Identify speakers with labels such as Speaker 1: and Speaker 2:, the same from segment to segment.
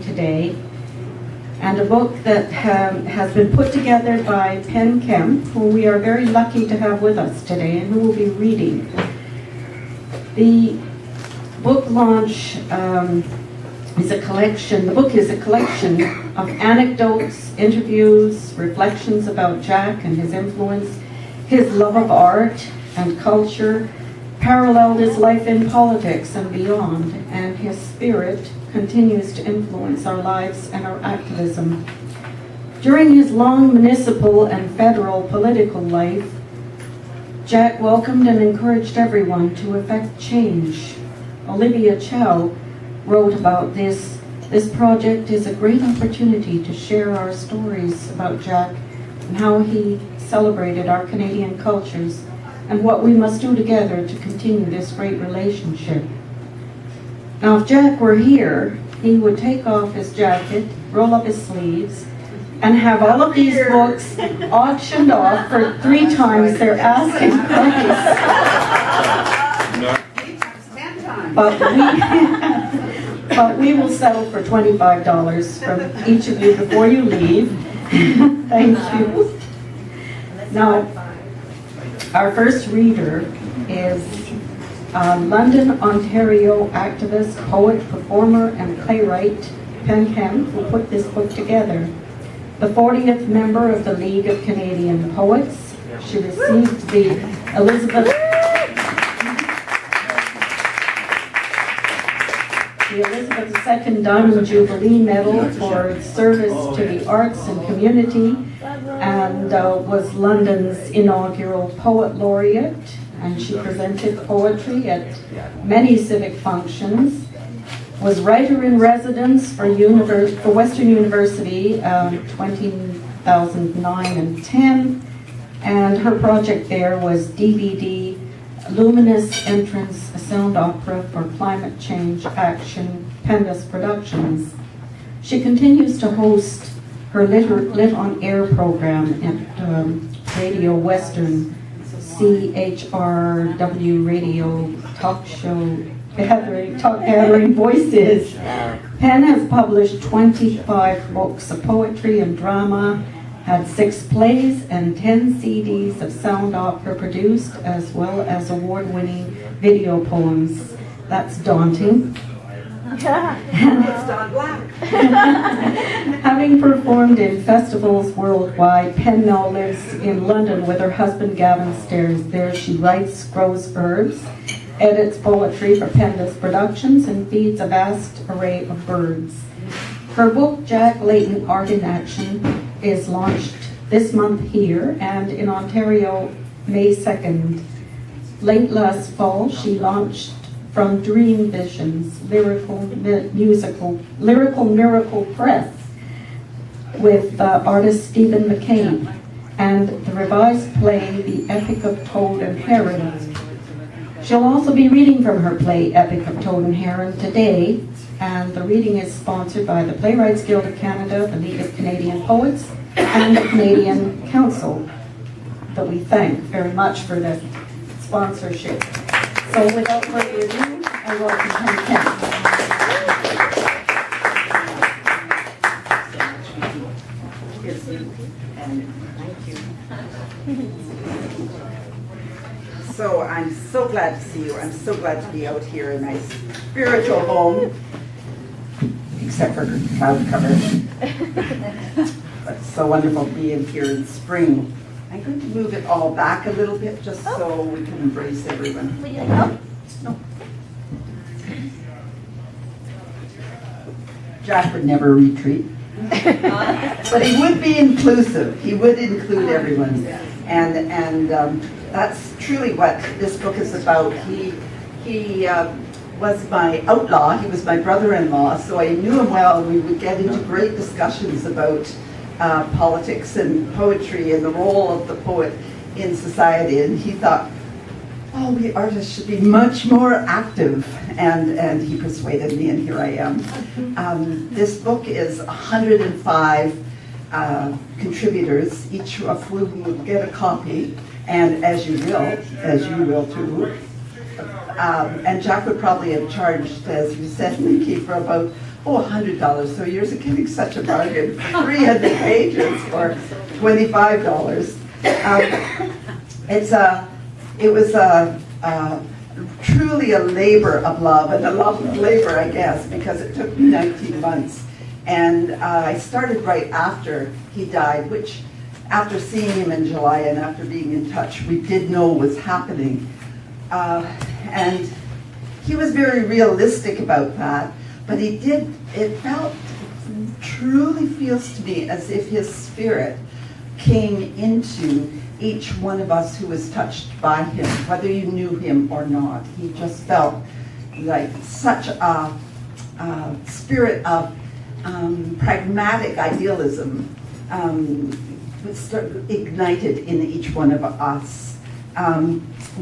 Speaker 1: today, and a book that has been put together by Penn Kemp, who we are very lucky to have with us today, and who will be reading. The book launch is a collection, the book is a collection of anecdotes, interviews, reflections about Jack and his influence, his love of art and culture, paralleled his life in politics and beyond, and his spirit continues to influence our lives and our activism. During his long municipal and federal political life, Jack welcomed and encouraged everyone to effect change. Olivia Chow wrote about this. This project is a great opportunity to share our stories about Jack and how he celebrated our Canadian cultures and what we must do together to continue this great relationship. Now, if Jack were here, he would take off his jacket, roll up his sleeves, and have all of these books auctioned off for 3 times their asking price. But we will settle for $25 from each of you before you leave. Thank you. Now, our first reader is London, Ontario activist, poet, performer, and playwright Penn Kemp, who put this book together. The 40th member of the League of Canadian Poets. She received the Elizabeth II Diamond Jubilee Medal for service to the arts and community, and was London's inaugural Poet Laureate, and she presented poetry at many civic functions, was writer-in-residence for Western University 2009 and 10, and her project there was DVD Luminous Entrance, a sound opera for climate change action, Pendas Productions. She continues to host her Lit on Air program at Radio Western, CHRW Radio Talk Show, Gathering Voices. Penn has published 25 books of poetry and drama, had 6 plays and 10 CDs of sound opera produced, as well as award-winning video poems. That's daunting. Having performed in festivals worldwide, Penn now lives in London with her husband Gavin Stairs. There she writes, grows herbs, edits poetry for Pendas Productions, and feeds a vast array of birds. Her book, Jack Layton, Art in Action, is launched this month here and in Ontario May 2nd. Late last fall, she launched From Dream Visions, Lyrical Miracle Press with artist Stephen McCabe, and the revised play, The Epic of Toad and Heron. She'll also be reading from her play, Epic of Toad and Heron, today, and the reading is sponsored by the Playwrights Guild of Canada, the League of Canadian Poets, and the Canadian Council, that we thank very much for the sponsorship. So without further ado, I welcome Penn Kemp.
Speaker 2: Thank you. So I'm so glad to see you. I'm so glad to be out here in my spiritual home, except for cloud cover. But it's so wonderful being here in spring. I'm going to move it all back a little bit just so we can embrace everyone.
Speaker 3: Would you like help?
Speaker 2: No. Jack would never retreat. But he would be inclusive. He would include everyone. And that's truly what this book is about. He was my outlaw. He was my brother-in-law, so I knew him well. We would get into great discussions about politics and poetry and the role of the poet in society. And he thought, oh, we artists should be much more active. And he persuaded me, and here I am. This book is 105 contributors, each of whom will get a copy, and as you will too. And Jack would probably have charged, as you said, Nikki, for about $100. So yours are getting such a bargain. 300 pages for $25. It was truly a labor of love, and a love of labor, I guess, because it took me 19 months. And I started right after he died, which after seeing him in July and after being in touch, we did know was happening. And he was very realistic about that, but it truly feels to me as if his spirit came into each one of us who was touched by him, whether you knew him or not. He just felt like such a spirit of pragmatic idealism ignited in each one of us.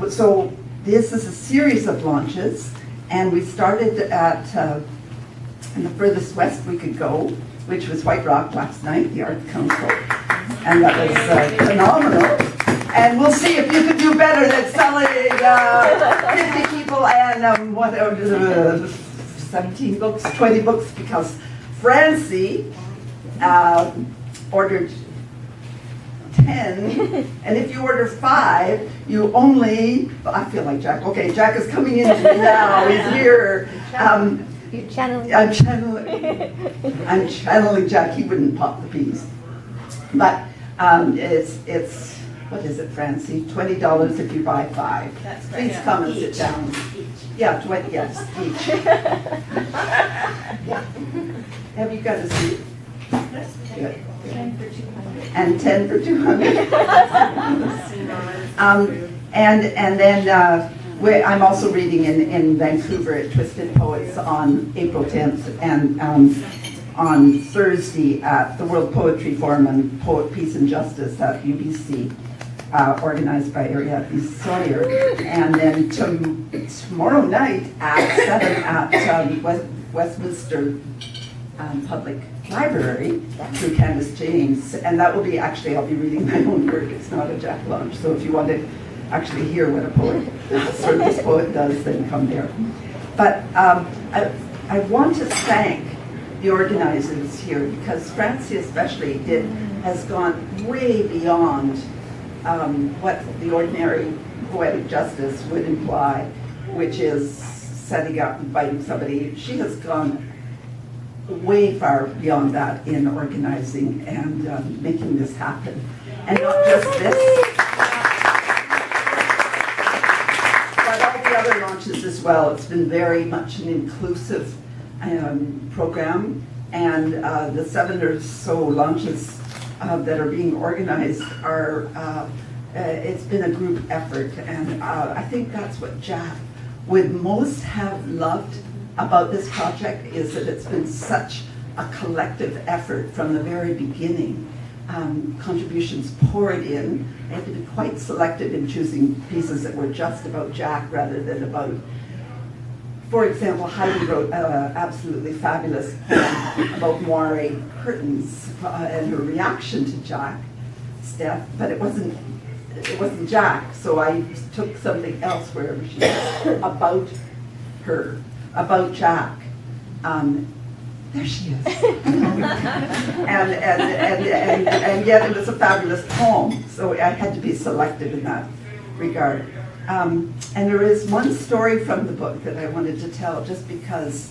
Speaker 2: So this is a series of launches, and we started at in the furthest west we could go, which was White Rock last night, the Arts Council, and that was phenomenal. And we'll see if you could do better than selling 50 people and 17 books, 20 books, because Francie ordered 10, and if you order 5, you only, I feel like Jack. Okay, Jack is coming in now, he's here.
Speaker 3: You're channeling.
Speaker 2: I'm channeling Jack, he wouldn't pop the peas. But it's what is it, Francie? $20 if you buy 5.
Speaker 4: That's right.
Speaker 2: Please come and sit down.
Speaker 4: Each.
Speaker 2: Yeah, 20, yes, each. Yeah. Have you got a seat? Good.
Speaker 4: 10 for 200.
Speaker 2: And 10 for 200. And then I'm also reading in Vancouver at Twisted Poets on April 10th, and on Thursday at the World Poetry Forum and Poet Peace and Justice at UBC, organized by Ariadne Sawyer. And then tomorrow night at 7 at Westminster Public Library through Candace James. And that will be, actually, I'll be reading my own work. It's not a Jack launch. So if you want to actually hear what a poet, this poet does, then come there. But I want to thank the organizers here, because Francie especially has gone way beyond what the ordinary poetic justice would imply, which is setting up, inviting somebody. She has gone way far beyond that in organizing and making this happen. And not just this, but all the other launches as well. It's been very much an inclusive program, and the 7 or so launches that are being organized are, it's been a group effort, and I think that's what Jack would most have loved about this project, is that it's been such a collective effort from the very beginning. Contributions poured in. I had to be quite selective in choosing pieces that were just about Jack rather than about, for example, Heidi wrote an absolutely fabulous poem about moire curtains and her reaction to Jack's death, but it wasn't Jack, so I took something else wherever she was about her, about Jack. There she is. and yet it was a fabulous poem, so I had to be selective in that regard. And there is one story from the book that I wanted to tell, just because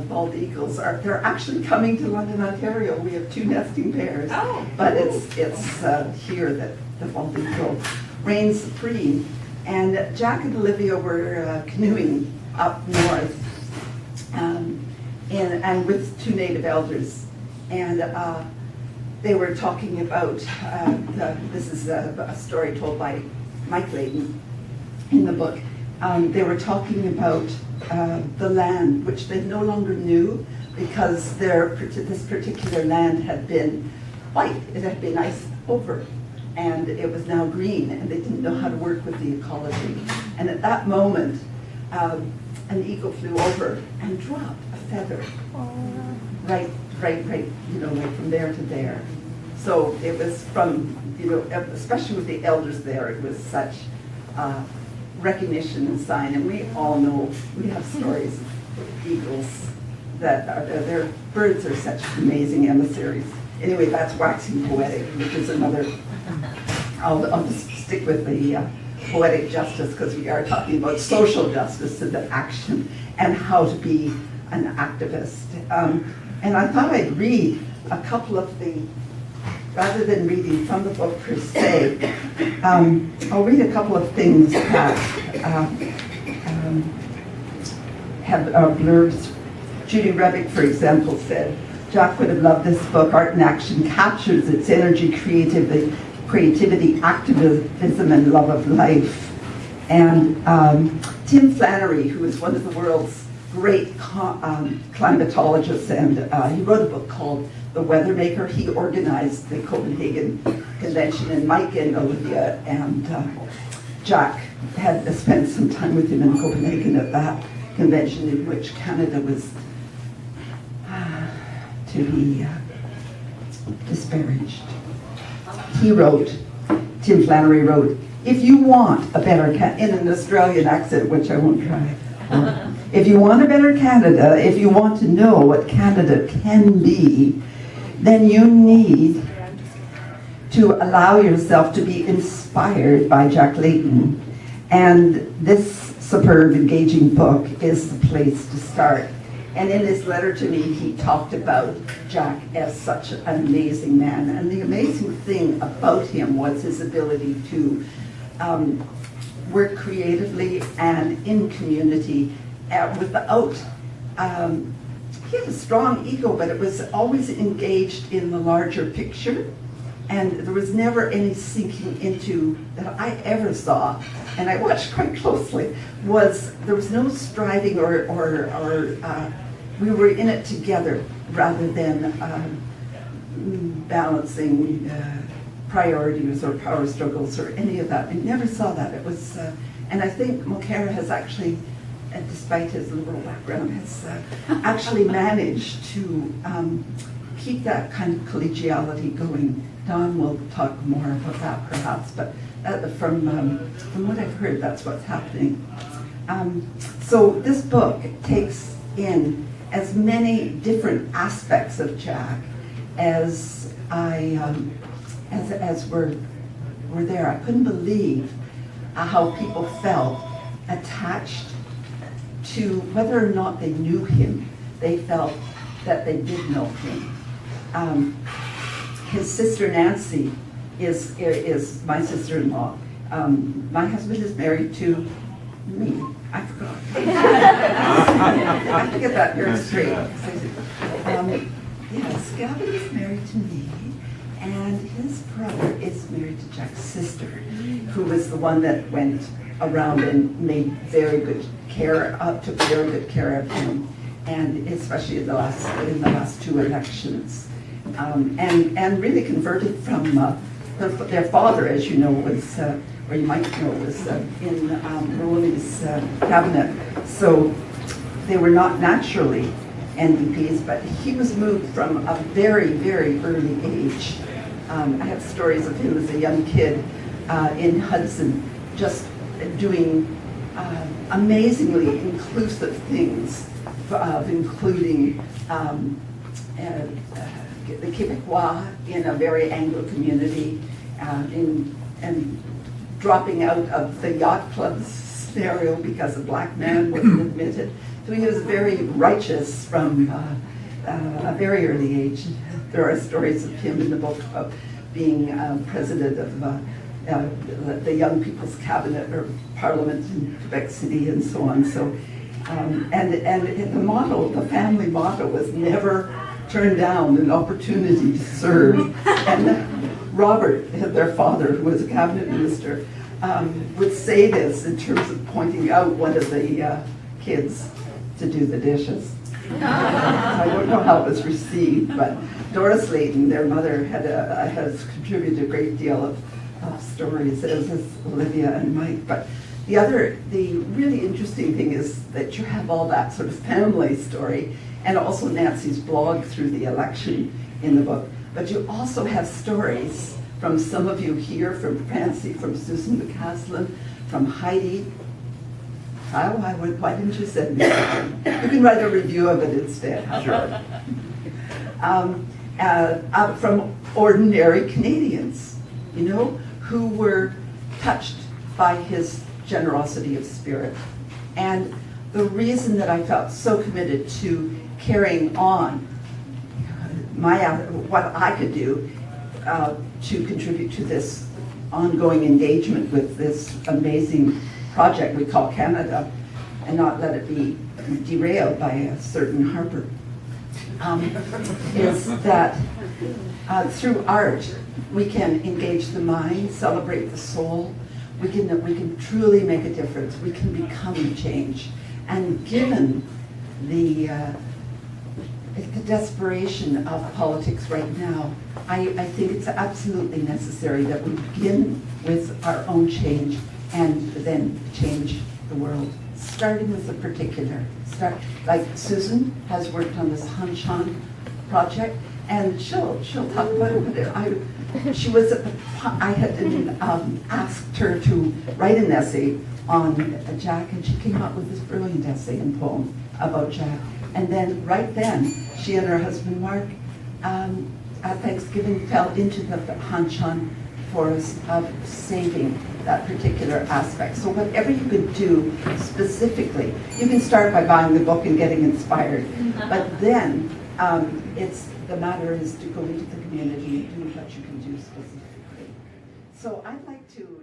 Speaker 2: bald eagles they're actually coming to London, Ontario. We have 2 nesting pairs, but it's here that the bald eagle reigns supreme. And Jack and Olivia were canoeing up north, and with 2 native elders, and they were talking about, this is a story told by Mike Layton in the book. They were talking about the land, which they no longer knew, because this particular land had been white. It had been iced over, and it was now green, and they didn't know how to work with the ecology. And at that moment, an eagle flew over and dropped a feather, right, right from there to there. So it was from, especially with the elders there, it was such recognition and sign. And we all know, we have stories of eagles that their birds are such amazing emissaries. Anyway, that's waxing poetic, which is another. I'll just stick with the poetic justice because we are talking about social justice and the action and how to be an activist. And I thought I'd read a couple of the, rather than reading from the book per se, I'll read a couple of things that have blurbs. Judy Rebick, for example, said, Jack would have loved this book. Art in Action captures its energy, creativity, activism, and love of life. And Tim Flannery, who is one of the world's great climatologists, and he wrote a book called The Weathermaker. He organized the Copenhagen Convention, and Mike and Olivia and Jack had spent some time with him in Copenhagen at that convention in which Canada was to be disparaged. He wrote, Tim Flannery wrote, if you want a better in an Australian accent, which I won't try. If you want a better Canada, if you want to know what Canada can be, then you need to allow yourself to be inspired by Jack Layton. And this superb, engaging book is the place to start. And in his letter to me, he talked about Jack as such an amazing man. And the amazing thing about him was his ability to work creatively and in community without, he had a strong ego, but it was always engaged in the larger picture. And there was never any sinking into, that I ever saw, and I watched quite closely, there was no striving or we were in it together rather than balancing priorities or power struggles or any of that. I never saw that. It was, and I think Mulcair has actually, despite his liberal background, has actually managed to keep that kind of collegiality going. Don will talk more about that perhaps, but from what I've heard, that's what's happening. So this book takes in as many different aspects of Jack as were there. I couldn't believe how people felt attached to whether or not they knew him. They felt that they did know him. His sister Nancy is my sister-in-law. My husband is married to me. I forgot. I have to get that very straight. Yes, Gavin is married to me, and his brother is married to Jack's sister, who was the one that went around and made very good care, took very good care of him, and especially in the last two elections. And really converted from their father, as you know, was, or you might know, was in Maloney's cabinet. So they were not naturally NDPs, but he was moved from a very, very early age. I have stories of him as a young kid in Hudson, just doing amazingly inclusive things, of including the Quebecois in a very Anglo community, and dropping out of the yacht club scenario because a black man wasn't admitted. So he was very righteous from a very early age. There are stories of him in the book of being president of the Young People's Cabinet or Parliament in Quebec City and so on. So, and the motto, the family motto, was never turn down an opportunity to serve. And Robert, their father, who was a cabinet minister, would say this in terms of pointing out one of the kids to do the dishes. I don't know how it was received, but Doris Layton, their mother, has contributed a great deal of stories, as has Olivia and Mike. But the really interesting thing is that you have all that sort of family story, and also Nancy's blog through the election in the book. But you also have stories from some of you here, from Francie, from Susan McCaslin, from Heidi, Kyle, why didn't you send me something? You can write a review of it instead. Sure. From ordinary Canadians, you know, who were touched by his generosity of spirit. And the reason that I felt so committed to carrying on what I could do to contribute to this ongoing engagement with this amazing project we call Canada, and not let it be derailed by a certain harbor, is that through art we can engage the mind, celebrate the soul. We can truly make a difference. We can become a change. And given the desperation of politics right now, I think it's absolutely necessary that we begin with our own change and then change the world, starting with the particular. Like Susan has worked on this Hanshan project, and she'll talk about it. But she was I had asked her to write an essay on Jack, and she came up with this brilliant essay and poem about Jack. And then right then, she and her husband Mark at Thanksgiving fell into the Hanshan forest of saving that particular aspect. So whatever you can do specifically, you can start by buying the book and getting inspired. But then the matter is to go into the community and do what you can do specifically. So I'd like to